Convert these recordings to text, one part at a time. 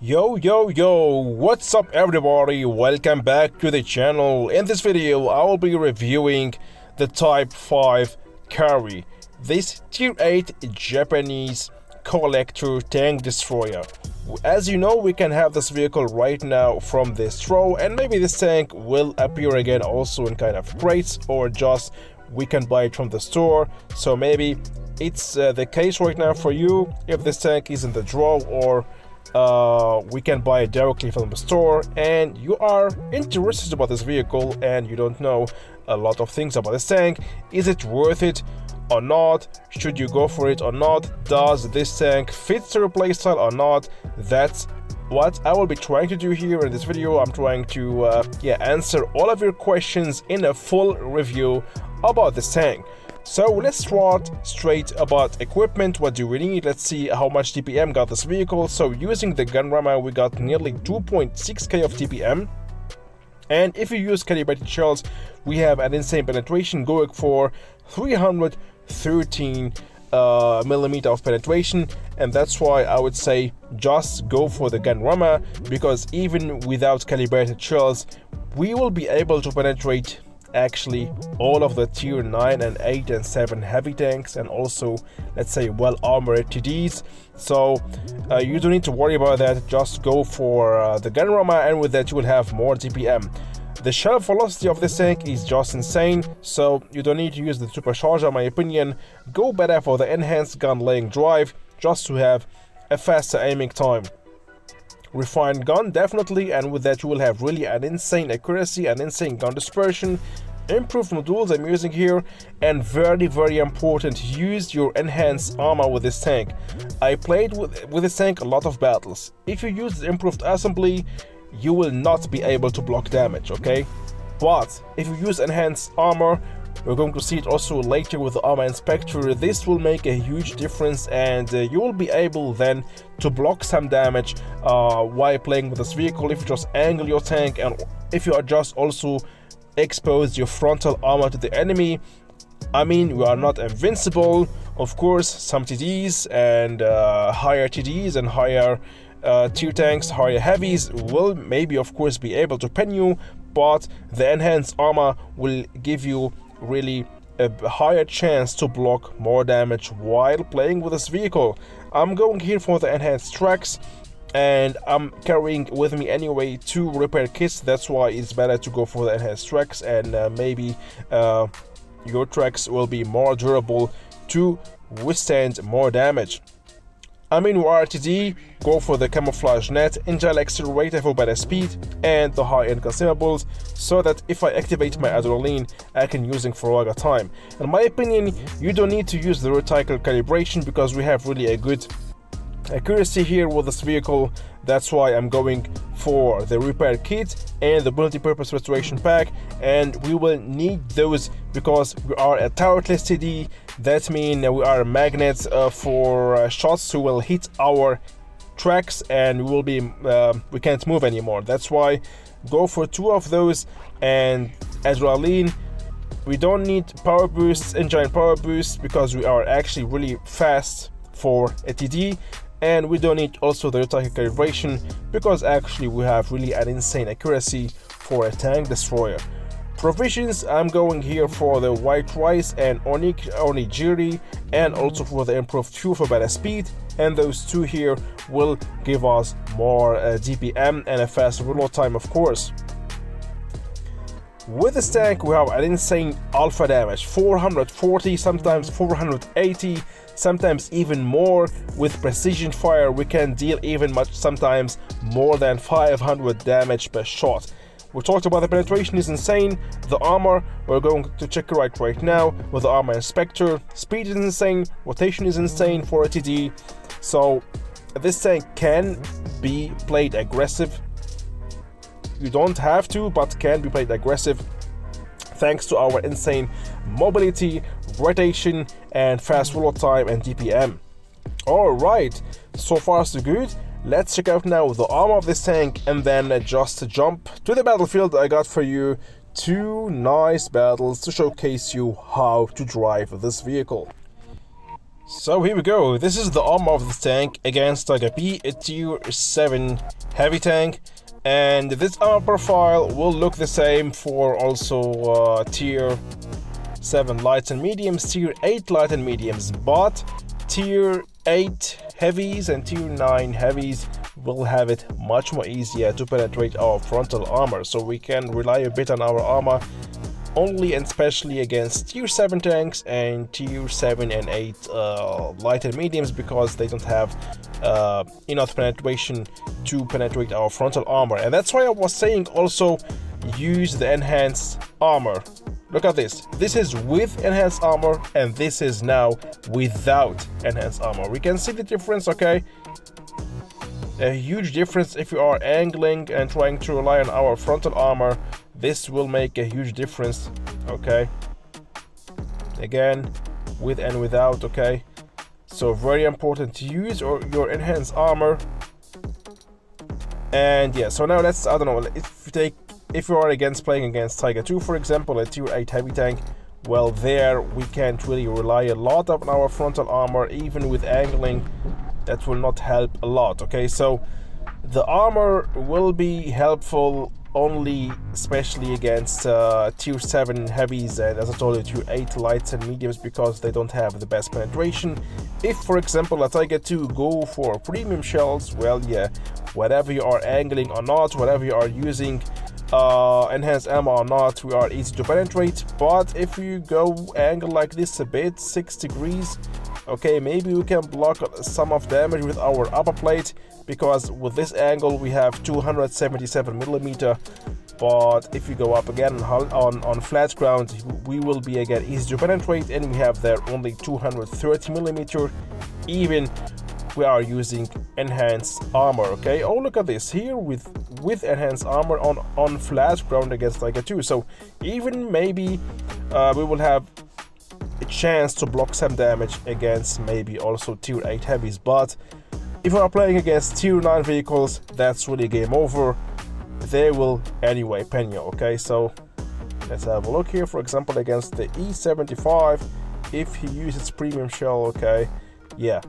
Yo, what's up everybody, welcome back to the channel. In this video I will be reviewing the Type 5 carry, this tier 8 Japanese collector tank destroyer. As you know, we can have this vehicle right now from this row, and maybe this tank will appear again also in kind of crates, or just we can buy it from the store. So maybe it's the case right now for you if this tank is in the draw, or we can buy it directly from the store, and you are interested about this vehicle and you don't know a lot of things about this tank. Is it worth it or not? Should you go for it or not? Does this tank fit your playstyle or not? That's what I will be trying to do here in this video. I'm trying to answer all of your questions in a full review about this tank. So let's start straight about equipment. What do we need? Let's see how much TPM got this vehicle. So using the gun rammer, we got nearly 2.6k of TPM. And if you use calibrated shells, we have an insane penetration going for 313 millimeter of penetration, and that's why I would say just go for the gun rammer, because even without calibrated shells, we will be able to penetrate actually all of the tier 9 and 8 and 7 heavy tanks, and also let's say well armored TDs. So you don't need to worry about that. Just go for the gun rammer, and with that you will have more TPM. The shell velocity of this tank is just insane, so you don't need to use the supercharger in my opinion. Go better for the enhanced gun laying drive, just to have a faster aiming time. Refined gun definitely, and with that you will have really an insane accuracy and insane gun dispersion. Improved modules I'm using here, and very important, use your enhanced armor with this tank. I played with this tank a lot of battles. If you use the improved assembly, you will not be able to block damage, okay? But if you use enhanced armor, we're going to see it also later with the armor inspector, this will make a huge difference, and you will be able then to block some damage while playing with this vehicle if you just angle your tank, and if you just also expose your frontal armor to the enemy. I mean, we are not invincible, of course. Some TDs and higher TDs and higher tier tanks, higher heavies will maybe of course be able to pen you, but the enhanced armor will give you really a higher chance to block more damage while playing with this vehicle. I'm going here for the enhanced tracks, and I'm carrying with me anyway 2 repair kits. That's why it's better to go for the enhanced tracks, and maybe your tracks will be more durable to withstand more damage. I mean, with RTD, go for the camouflage net, engine accelerator for better speed, and the high-end consumables, so that if I activate my adrenaline, I can use it for a longer time. In my opinion, you don't need to use the reticle calibration, because we have really a good accuracy here with this vehicle. That's why I'm going for the repair kit and the multi-purpose restoration pack, and we will need those because we are a turretless TD. That means we are magnets for shots who will hit our tracks, and we will be we can't move anymore. That's why go for 2 of those, and adrenaline. We don't need power boosts, engine power boosts, because we are actually really fast for a TD. And we don't need also the reticle calibration, because actually we have really an insane accuracy for a tank destroyer. Provisions, I'm going here for the white rice and onigiri, and also for the improved fuel for better speed, and those 2 here will give us more DPM and a faster reload time, of course. With this tank we have an insane alpha damage, 440, sometimes 480, sometimes even more. With precision fire we can deal even sometimes more than 500 damage per shot. We talked about the penetration is insane. The armor, we're going to check it right now with the armor inspector. Speed is insane, rotation is insane for a TD. So this tank can be played aggressive. You don't have to, but can be played aggressive thanks to our insane mobility, rotation, and fast reload time and DPM. Alright, so far so good. Let's check out now the armor of this tank, and then just jump to the battlefield. I got for you 2 nice battles to showcase you how to drive this vehicle. So here we go, this is the armor of this tank against Tiger B, a tier 7 heavy tank, and this armor profile will look the same for also tier 7 lights and mediums, tier 8 light and mediums, but tier 8 heavies and tier 9 heavies will have it much more easier to penetrate our frontal armor, so we can rely a bit on our armor only and especially against tier 7 tanks and tier 7 and 8 light and mediums, because they don't have enough penetration to penetrate our frontal armor. And that's why I was saying also use the enhanced armor. Look at this. This is with enhanced armor and this is now without enhanced armor. We can see the difference, okay? A huge difference if you are angling and trying to rely on our frontal armor. This will make a huge difference, okay? Again, with and without, okay? So very important to use your enhanced armor. And yeah, so now let's, I don't know, if you are playing against Tiger 2, for example, a tier 8 heavy tank, well, there we can't really rely a lot on our frontal armor. Even with angling, that will not help a lot, okay? So the armor will be helpful only especially against tier 7 heavies and, as I told you, tier 8 lights and mediums, because they don't have the best penetration. If, for example, a Tiger 2 go for premium shells, well, yeah, whatever you are angling or not, whatever you are using enhanced ammo or not, we are easy to penetrate. But if you go angle like this a bit, 6 degrees, okay, maybe we can block some of damage with our upper plate, because with this angle we have 277mm. But if you go up again on flat ground, we will be again easy to penetrate, and we have there only 230mm, even we are using enhanced armor, okay? Oh, look at this here with enhanced armor on flat ground against Tiger 2. So even maybe we will have a chance to block some damage against maybe also tier 8 heavies. But if you are playing against tier 9 vehicles, that's really game over. They will anyway pen you, okay? So let's have a look here, for example, against the E75, if he uses premium shell, okay? Yeah.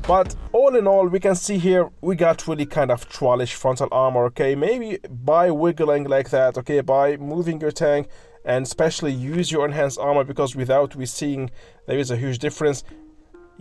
But all in all, we can see here we got really kind of trollish frontal armor, okay? Maybe by wiggling like that, okay, by moving your tank, and especially use your enhanced armor, because without we seeing there is a huge difference.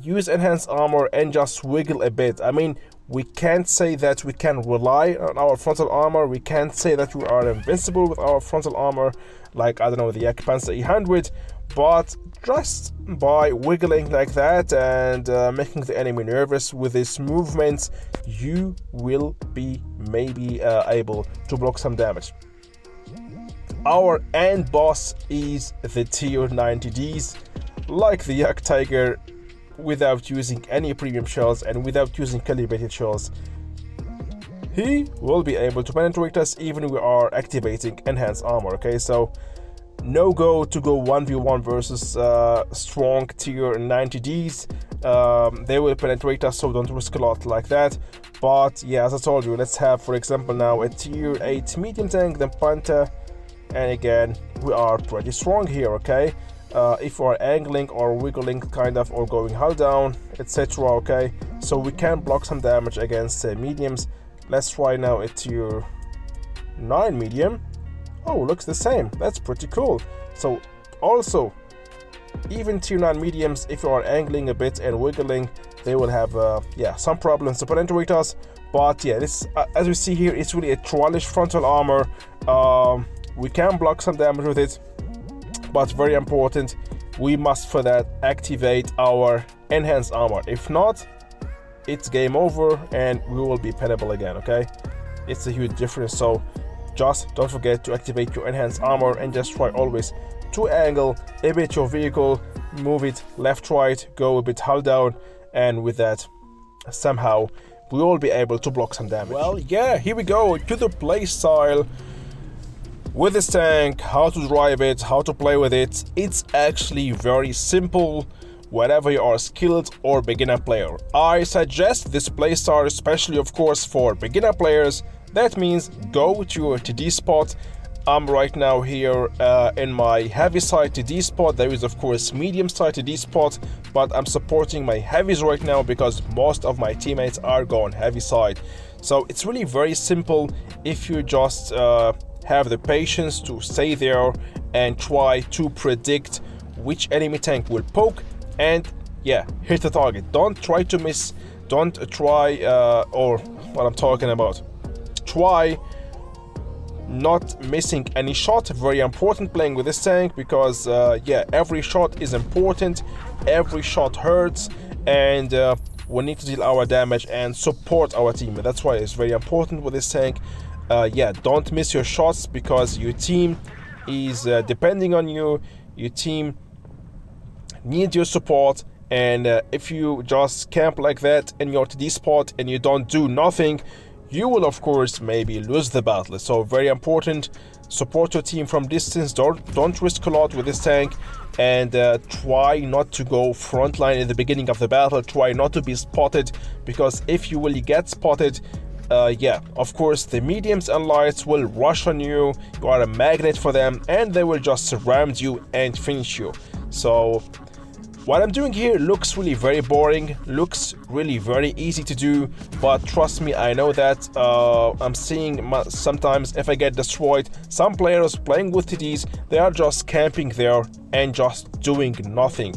Use enhanced armor and just wiggle a bit. I mean, we can't say that we can rely on our frontal armor. We can't say that we are invincible with our frontal armor, like, I don't know, the Panzer E100. But just by wiggling like that and making the enemy nervous with these movements, you will be maybe able to block some damage. Our end boss is the tier 90Ds, like the Yak Tiger, without using any premium shells and without using calibrated shells. He will be able to penetrate us even if we are activating enhanced armor, okay? So no go to go 1v1 versus strong tier 90Ds. They will penetrate us, so don't risk a lot like that. But yeah, as I told you, let's have, for example, now a tier 8 medium tank, then Panther, and again, we are pretty strong here, okay? If we are angling or wiggling kind of, or going hull down, etc., okay? So we can block some damage against mediums. Let's try now a tier 9 medium. Oh, looks the same. That's pretty cool. So also, even tier 9 mediums, if you are angling a bit and wiggling, they will have yeah, some problems to penetrate us. But yeah, this as we see here, it's really a trollish frontal armor. We can block some damage with it, but very important, we must for that activate our enhanced armor. If not, it's game over and we will be penable again, okay? It's a huge difference. So just don't forget to activate your enhanced armor and just try always to angle a bit your vehicle, move it left, right, go a bit hull down, and with that somehow we will be able to block some damage. Well, yeah, here we go to the play style with this tank, how to drive it, how to play with it. It's actually very simple, whether you are skilled or beginner player. I suggest this playstyle especially, of course, for beginner players. That means go to your TD spot, I'm right now here in my heavy side TD spot. There is of course medium side TD spot, but I'm supporting my heavies right now because most of my teammates are going heavy side. So it's really very simple if you just have the patience to stay there and try to predict which enemy tank will poke and yeah, hit the target. Don't try to miss, don't try or what I'm talking about, try not missing any shot. Very important playing with this tank because yeah, every shot is important, every shot hurts, and we need to deal our damage and support our team. That's why it's very important with this tank. Yeah, don't miss your shots because your team is depending on you. Your team needs your support, and if you just camp like that in your TD spot and you don't do nothing, you will of course maybe lose the battle. So very important, support your team from distance. Don't risk a lot with this tank, and try not to go frontline in the beginning of the battle. Try not to be spotted, because if you will get spotted, yeah, of course the mediums and lights will rush on you. You are a magnet for them and they will just surround you and finish you. So what I'm doing here looks really very boring, looks really very easy to do, but trust me, I know that I'm seeing sometimes if I get destroyed, some players playing with TDs, they are just camping there and just doing nothing,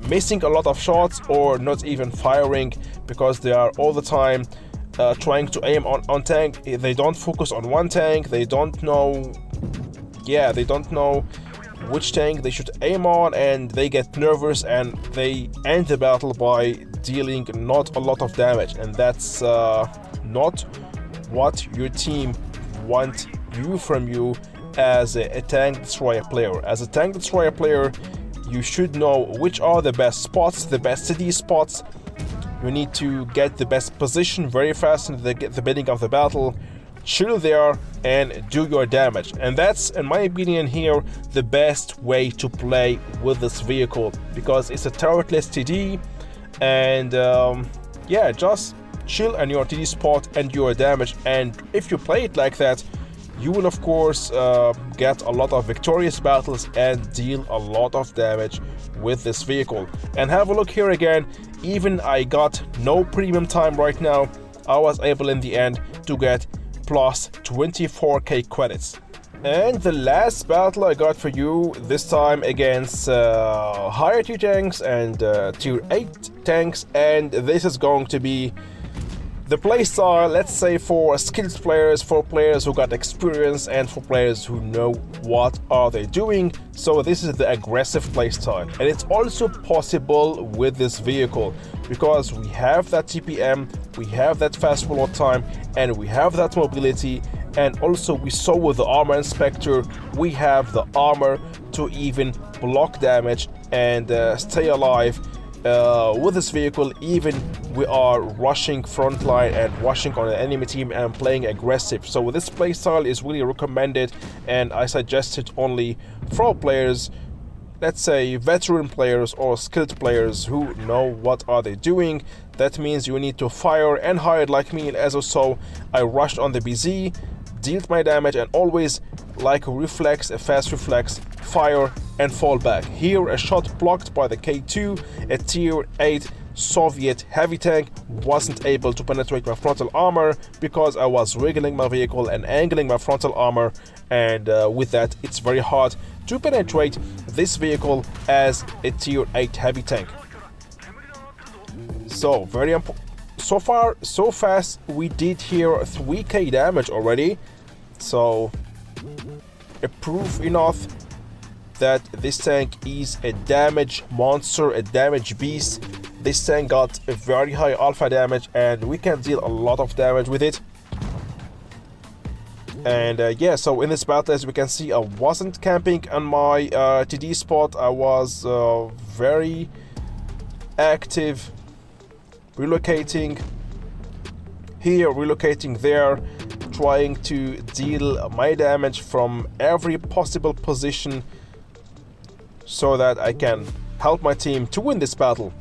missing a lot of shots or not even firing because they are all the time trying to aim on tank. They don't focus on one tank, they don't know, yeah, they don't know which tank they should aim on, and they get nervous and they end the battle by dealing not a lot of damage, and that's not what your team want from you as a tank destroyer player. As a tank destroyer player, you should know which are the best spots, the best city spots. You need to get the best position very fast in the beginning of the battle. Chill there and do your damage, and that's, in my opinion here, the best way to play with this vehicle, because it's a turretless TD, and yeah, just chill in your TD spot and do your damage. And if you play it like that, you will of course get a lot of victorious battles and deal a lot of damage with this vehicle. And have a look here again, even I got no premium time right now, I was able in the end to get plus 24k credits. And the last battle I got for you, this time against higher tier tanks and tier 8 tanks, and this is going to be the playstyle, let's say, for skilled players, for players who got experience, and for players who know what are they doing. So this is the aggressive playstyle, and it's also possible with this vehicle because we have that TPM, we have that fast reload time, and we have that mobility, and also we saw with the armor inspector, we have the armor to even block damage and stay alive. With this vehicle, even we are rushing frontline and rushing on an enemy team and playing aggressive. So this playstyle is really recommended, and I suggest it only for players, let's say veteran players or skilled players who know what are they doing. That means you need to fire and hide like me. As also, I rushed on the BZ, dealt my damage, and always like a reflex, a fast reflex, fire and fall back. Here a shot blocked by the K2, a tier 8 Soviet heavy tank, wasn't able to penetrate my frontal armor because I was wriggling my vehicle and angling my frontal armor, and with that it's very hard to penetrate this vehicle as a tier 8 heavy tank. So very important. So far so fast, we did here 3k damage already, so a proof enough that this tank is a damage monster, a damage beast. This tank got a very high alpha damage and we can deal a lot of damage with it. And yeah, so in this battle, as we can see, I wasn't camping on my TD spot. I was very active, relocating here, relocating there, trying to deal my damage from every possible position so that I can help my team to win this battle.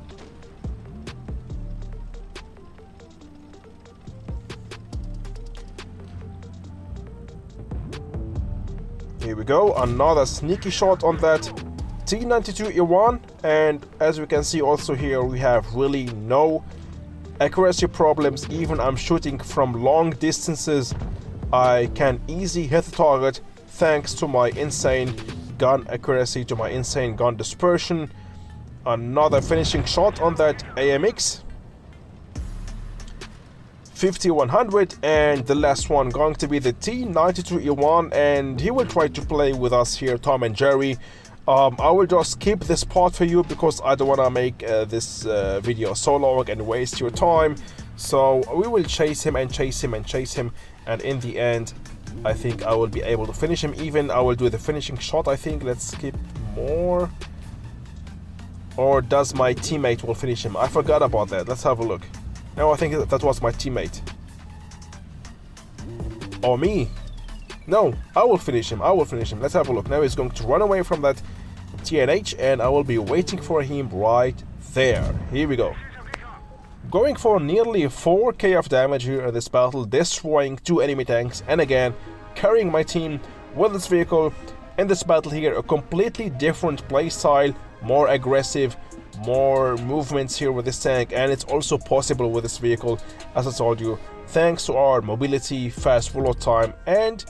Here we go, another sneaky shot on that T92E1, and as we can see also here we have really no accuracy problems. Even I'm shooting from long distances, I can easily hit the target thanks to my insane gun accuracy, to my insane gun dispersion. Another finishing shot on that AMX 5100, and the last one going to be the T92E1, and he will try to play with us here, Tom and Jerry. I will just skip this part for you because I don't want to make this video so long and waste your time. So we will chase him and chase him and chase him, and in the end I think I will be able to finish him. Even I will do the finishing shot, I think. Let's skip more. Or does my teammate will finish him? I forgot about that. Let's have a look. No, I think that was my teammate. Or me. No, I will finish him. I will finish him. Let's have a look. Now he's going to run away from that TNH, and I will be waiting for him right there. Here we go. Going for nearly 4k of damage here in this battle, destroying 2 enemy tanks, and again carrying my team with this vehicle in this battle here. A completely different playstyle, more aggressive, more movements here with this tank, and it's also possible with this vehicle, as I told you, thanks to our mobility, fast reload time, and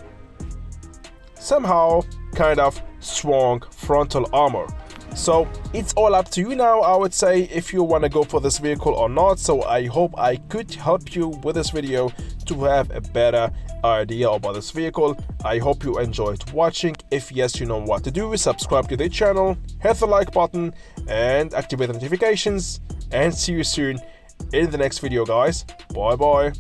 somehow kind of strong frontal armor. So it's all up to you now, I would say, if you want to go for this vehicle or not. So I hope I could help you with this video to have a better idea about this vehicle. I hope you enjoyed watching. If yes, you know what to do. Subscribe to the channel, hit the like button, and activate the notifications. And see you soon in the next video, guys. Bye bye.